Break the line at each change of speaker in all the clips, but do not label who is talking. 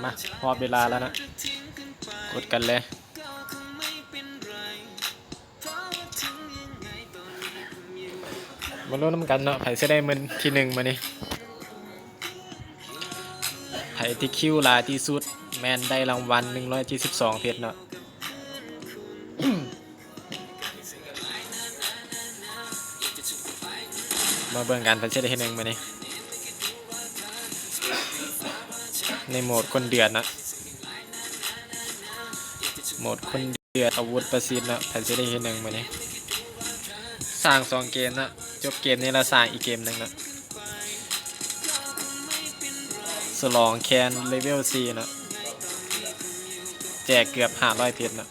มาพอเวลาแล้วนะกดกันเลยมาลุ้นน้ำกันเนาะไผ่จะได้มันที่หนึ่งมานี่ไผ่ที่คิวลายที่สุดแมนได้รางวัล172เพชรเนาะมาเบิ่งกันไผ่จะได้ที่หนึ่งมานี่ในโหมดคนเดือดนะโหมดคนเดือดอาวุธประสิทธิ์นะไผ่จะได้ที่หนึ่งมานี่สร้าง2 เกมนะจบเกมนี้เราสร้างอีกเกมหนึ่งนะสลองแคนเลเวล4นะแจกเกือบ500เพชรนะ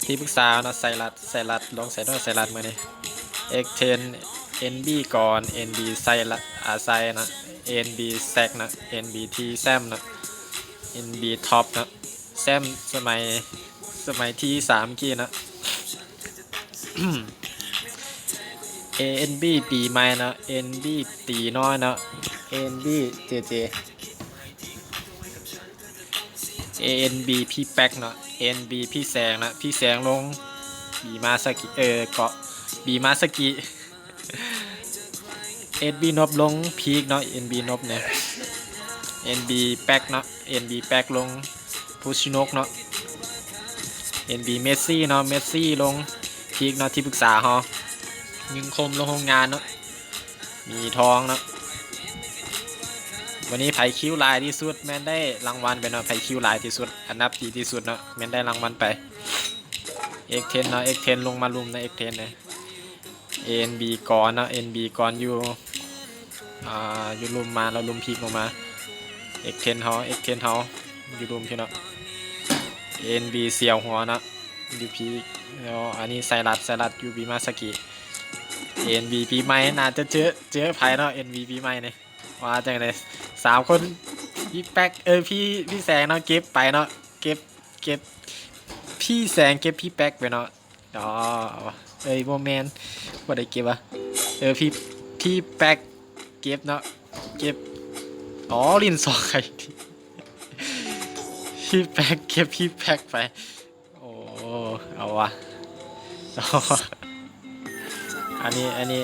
ที่ปรึกษาเนาะใส่รัดลองใส่ด้วยใส่รัดมาเนี่ย X10 NB ก่อน NB ใส่รัดใส่นะ NB แซกนะ NBT แซมนะ NB ท็อปนะแซมสมัยที่3กี้นะ ANB ปีใหม่นะ NB ตีน้อยนะ NB JJ ANB พี่แป๊กเนาะ NB พี่แสงนะพี่แสงลงบีมาสกิเกาะบีมาสกิ NB นบลงพีกเนาะ NB นบเนี่ย NB แป๊กเนาะ NB แป๊กลงพุชินกเนาะ NB เมสซี่เนาะเมสซี่ลงพีกเนาะที่ปรึกษาฮอยิงคมลงโรงงานเนาะมีทองเนาะวันนี้ไผ่คิวลายที่สุดแม่นได้รางวัลไปเนาะไผ่คิวลายที่สุดอันดับดีที่สุดเนาะแม่นได้รางวัลไป X10 เนาะ X10 ลงมาลุมใน X10 เลย ANB ก่อนเนาะ NB ก่อนอยู่อยู่ลุมมาเราลุมพีกลงมา X10 เฮา X10 เฮาอยู่ลุมพี่เนาะ ANB เสียวหัวเนาะอยู่พีกแล้วอันนี้ไซรัสอยู่บีมาสกิ NB ปีใหม่น่าจะเจอไผ่เนาะ NB ปีใหม่เนี่ยว่าจังเลย3 คนพี่แป๊กพี่แสงเนาะเก็บไปเนาะเก็บพี่แสงเก็บพี่แป๊กไปเนาะอ๋อโมเมนต์ว่าได้เก็บวะพี่แป๊กเก็บเนาะเก็บอ๋อลิน2 ใครพี่แป๊กเก็บพี่แป๊กไปโอ้เอาวะอันนี้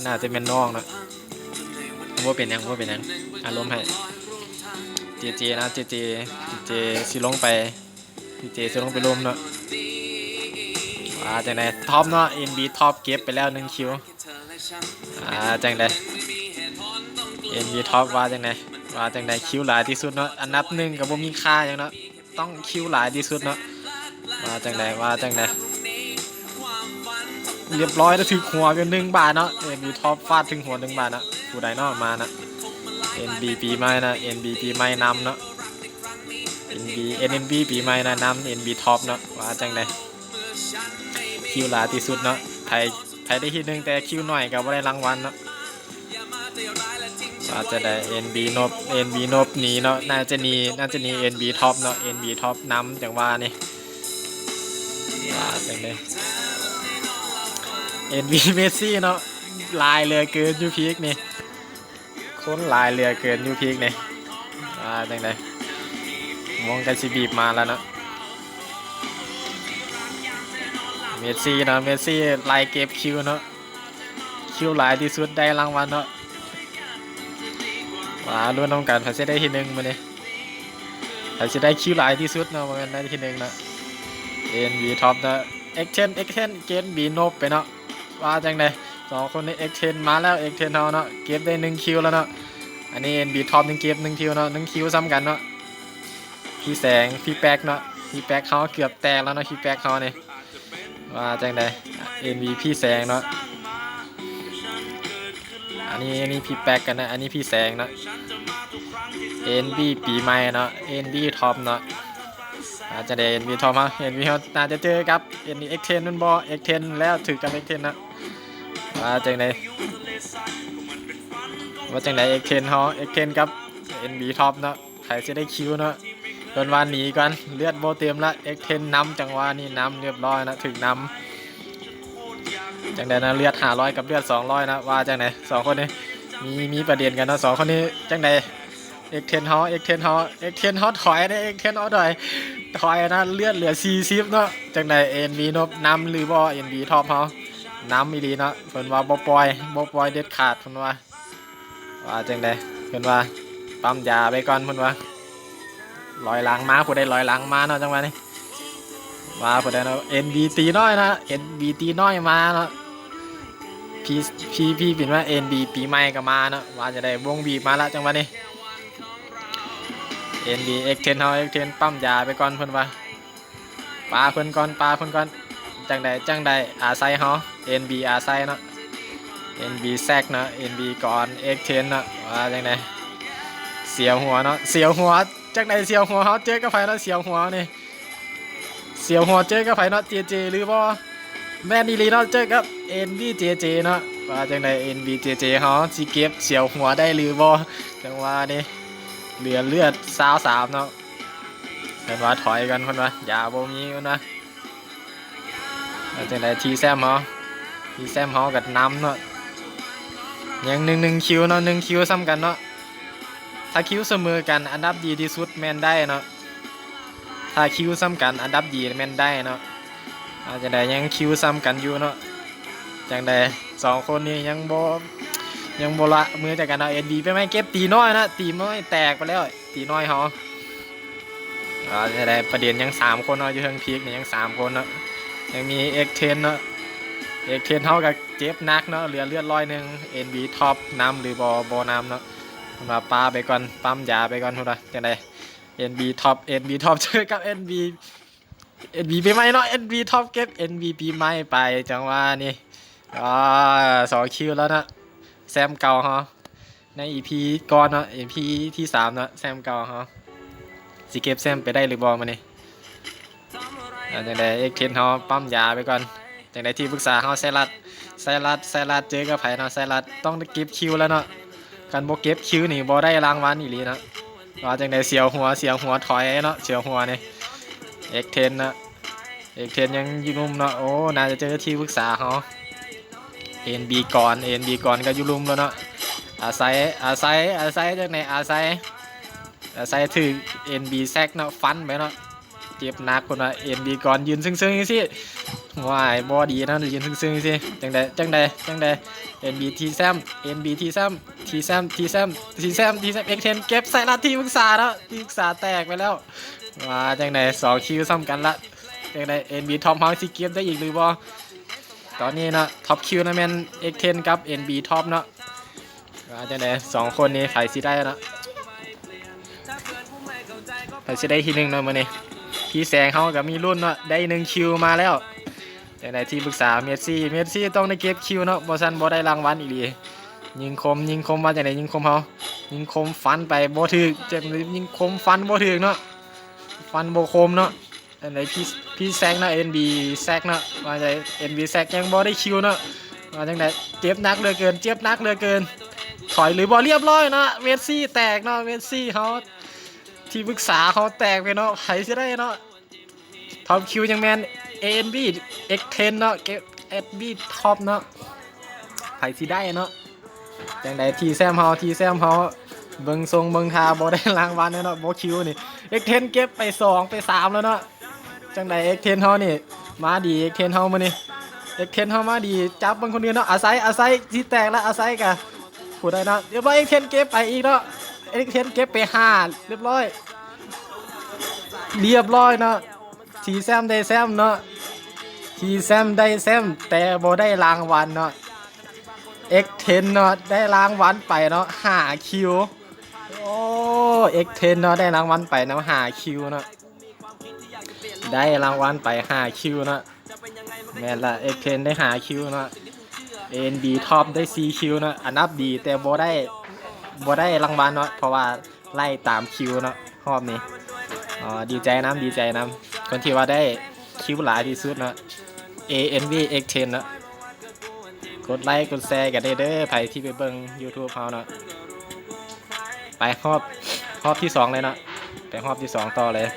น่าจะเป็นน้องนะว่าเป็นยังอารมณ์ให้เจนะเจสิลงไปเจสิลงไปร่วมเนาะจังไดท็อปเนาะ NB ท็อปเก็บไปแล้ว1 คิวจังได NB ท็อปว่าจังไดคิวหลายที่สุดเนาะอันดับ1กับบ่มีค่าอย่างเนาะต้องคิวหลายที่สุดเนาะว่าจังไดเรียบร้อยแล้วถึงหัวเป็น1 บาทเนาะ NB ท็อปฟาดถึงหัว1 บาทนะผู้ใดเนาะมานะ NB ปีใหม่นะ NB ปีใหม่นำเนาะ NB ปีใหม่นะนำ NB ท็อปเนาะว่าจังไดคิวหลายที่สุดเนาะไทยได้ที่1แต่คิวหน่อยก็บ่ได้รางวัลเนาะว่าจะได้ NB นบหนีเนาะน่าจะหนี NB ท็อปเนาะ NB ท็อปนำจังว่านี่ว่าจังไดNB เมสซี่เนาะลายเรือเกินยูพีกนี่คนลายเรือเกินยูพีกนี่จังไดมองกันสิบีบมาแล้วเนาะเมสซี่เนาะเมสซี่ไล่เก็บคิวเนาะคิวหลายที่สุดได้รางวัลเนาะลุ้นน้องกันเขาจะได้ที่1มาเนี่ยเขาจะได้คิวหลายที่สุดเนาะมันได้ที่1เนาะ NB ท็อปเนาะ X10 เกมบีนบไปเนาะว่าจังได2 คนใน X10 มาแล้ว X10 เนาะเก็บได้1 คิวแล้วเนาะอันนี้ NB ท็อป1 เก็บ1 คิวเนาะ1 คิวซ้ำกันเนาะพี่แสงพี่แป๊กเนาะพี่แป๊กเขาเกือบแตกแล้วเนาะพี่แป๊กเขาเนี่ยว่าจังได NB พี่แสงเนาะอันนี้พี่แป๊กกันนะอันนี้พี่แสงเนาะ NB ปีใหม่เนาะ NB ท็อปเนาะ อาจจะได้ NB ทอมฮะ NB เขาน่าจะเจอกับ NB X10 นั่นบ่ X10 แล้วถือกับ X10 นะว่าจังไดX10 เฮา X10 กับ NB ท็อปเนาะใครจะได้คิวเนาะโดนวานหนีก่อนเลือดโบเต็มละ X10 นำจังหวะนี้นำเรียบร้อยนะถึงนำจังไดนะเลือด500กับเลือด200นะว่าจังได2คนนี้มีประเด็นกันเนาะ2คนนี้จังไดX10 เฮา X10 เฮา X10 เฮาถอยได้ X10 เฮาถอยนะเลือดเหลือ40เนาะจังได NB นบนำหรือบ่ NB ท็อปเฮานำอีหลีเนาะเพิ่นว่าบ่ปล่อยเด็ดขาดเพิ่นว่าจังไดเพิ่นว่าปั๊มยาไปก่อนเพิ่นว่าลอยหลังมาผู้ใดลอยหลังมาเนาะจังหวะนี้ว่าผู้ใดเนาะ NB ตีน้อยนะ NB ตีน้อยมาเนาะพี่เป็นว่า NB ปีใหม่ก็มาเนาะว่าจะได้วงบีบมาละจังหวะนี้ NB X10 เฮา X10 ปั๊มยาไปก่อนเพิ่นว่าปาเพิ่นก่อนจังใดอาไซเฮา NB อาไซเนาะ NB แซกเนาะ NB ก่อน X10 เนาะว่าจังใดเสียวหัวเนาะเสียวหัวจังใดเสียวหัวเฮาเจอกับไผเนาะเสียวหัวนี่เสียวหัวเจอกับไผเนาะ JJ หรือบ่แม่นอีหลีเนาะเจอกับ NB JJ เนาะว่าจังใด NB JJ เฮาสิเก็บเสียวหัวได้หรือบ่จังว่านี่เหลือเลือด23เนาะเพิ่นว่าถอยกันเพิ่นว่าอย่าบ่มีเพิ่นว่าจังได๋ทีแซมเฮาก็นำเนาะยัง1คิวเนาะ1คิวซ้ำกันเนาะถ้าคิวเสมอกันอันดับดีที่สุดแม่นได้เนาะถ้าคิวซ้ำกันอันดับดีแม่นได้เนาะอาจจะได้ยังคิวซ้ำกันอยู่เนาะจังได๋2คนนี้ยังบ่ละมือจากกันเนาะ NB ไปไหมเก็บตีน้อยนะตีน้อยแตกไปแล้วตีน้อยเฮาจะได้ประเด็นยัง3คนเนาะอยู่เทิงพีคนี่ยัง3คนเนาะยังมี X10 เนาะ X10 เฮาก็เจ็บหนักเนาะเหลือเลือด100 NB ท็อปนำหรือบ่นำเนาะมาปาไปก่อนปั๊มยาไปก่อนพุ่นว่าจังได๋ NB ท็อปเจอกับ NB ปีใหม่เนาะ NB ท็อปเก็บ NB ปีใหม่ไปจังว่านี่2คิวแล้วนะแซมเก่าเฮาใน EP ก่อนเนาะ EP ที่3เนาะแซมเก่าเฮาสิเก็บแซมไปได้หรือบ่มื้อนี้จังได๋ X10 เฮาปั๊มยาไปก่อนจังได๋ที่ปรึกษาเฮาไซรัสเจอกับไผเนาะไซรัสต้องเก็บคิวแล้วเนาะกันบ่เก็บคิวนี่บ่ได้รางวัลอีหลีเนาะว่าจังได๋เสียวหัวถอยเนาะเสียวหัวนี่ X10 เนาะ X10 ยังอยู่นุ่มเนาะโอ้น่าจะเจอที่ปรึกษาเฮา NB ก่อนก็อยู่ลุ่มแล้วเนาะอาศัยจังได๋อาศัยถือ NB แซกเนาะฟันไปเนาะเจ็บหนักพุ่นว่า NB ก่อนยืนซึ้งๆจังซี่ว้ายบ่ดีนะยืนซึ้งๆจังซี่จังใด NB ทีแซม X10 เก็บใส่ละที่ปรึกษาแล้วที่ปรึกษาแตกไปแล้วว่าจังได๋2คิวซ้ำกันละจังได๋ NB ท็อปเฮาสิเก็บได้อีกหรือบ่ตอนนี้เนาะท็อปคิวนะแม่น X10 กับ NB ท็อปเนาะว่าจังได๋2คนนี้ไผสิได้เนาะไผสิได้ที่1เนาะมื้อนี้พี่แสงเฮาก็มีรุ่นเนาะได้1คิวมาแล้วจังได๋ที่ปรึกษาเมสซี่ต้องได้เก็บคิวเนาะบ่ซั่นบ่ได้รางวัลอีหลียิงคมว่าจังได๋ยิงคมเฮายิงคมฟันไปบ่ถึกจังยิงคมฟันบ่ถึกเนาะฟันบ่คมเนาะอันไหนพี่แซกเนาะ NB แซกเนาะว่าจังได๋ NB แซกยังบ่ได้คิวเนาะว่าจังได๋เจ็บหนักเหลือเกินถอยหรือบ่เรียบร้อยเนาะเมสซี่แตกเนาะเมสซี่เฮาที่ปรึกษาเขาแตกไปเนาะไผสิได้เนาะท็อปคิวยังแม่น NB X10 เนาะเก็บ NB ท็อปเนาะไผสิได้เนาะจังได๋ทีแซมเฮาเบิ่งทรงเบิ่งท่าบ่ได้รางวัลเนาะบ่คิวนี่ X10 เก็บไป2ไป3แล้วเนาะจังได๋ X10 เฮานี่มาดี X10 เฮามื้อนี้ X10 เฮามาดีจับเบิ่งคนอื่นเนาะอาศัยสิแตกแล้วอาศัยกะผู้ใดเนาะเรียบร้อย X10 เก็บไปอีกเนาะ X10 เก็บไป5เรียบร้อยเนาะทีแซมได้แซมเนาะทีแซมได้แซมแต่บ่ได้รางวัลเนาะ X10 เนาะได้รางวัลไปเนาะ5คิวโอ้ X10 เนาะได้รางวัลไปเนาะ5คิวเนาะได้รางวัลไป5คิวเนาะแม่นละ X10 ได้5คิวเนาะ NB ท็อปได้4คิวเนาะอันดับดีแต่บ่ได้รางวัลเนาะเพราะว่าไล่ตามคิวเนาะรอบนี้ อ๋อดีใจน้ำดีใจน้ำคนที่ว่าได้คิวหลายที่สุดเนาะ ANV X10 เนาะกดไลค์กดแชร์กันได้เด้อไผที่ไปเบิ่ง YouTube เฮาเนาะไปรอบที่สองเลยเนาะไปรอบที่สองต่อเลย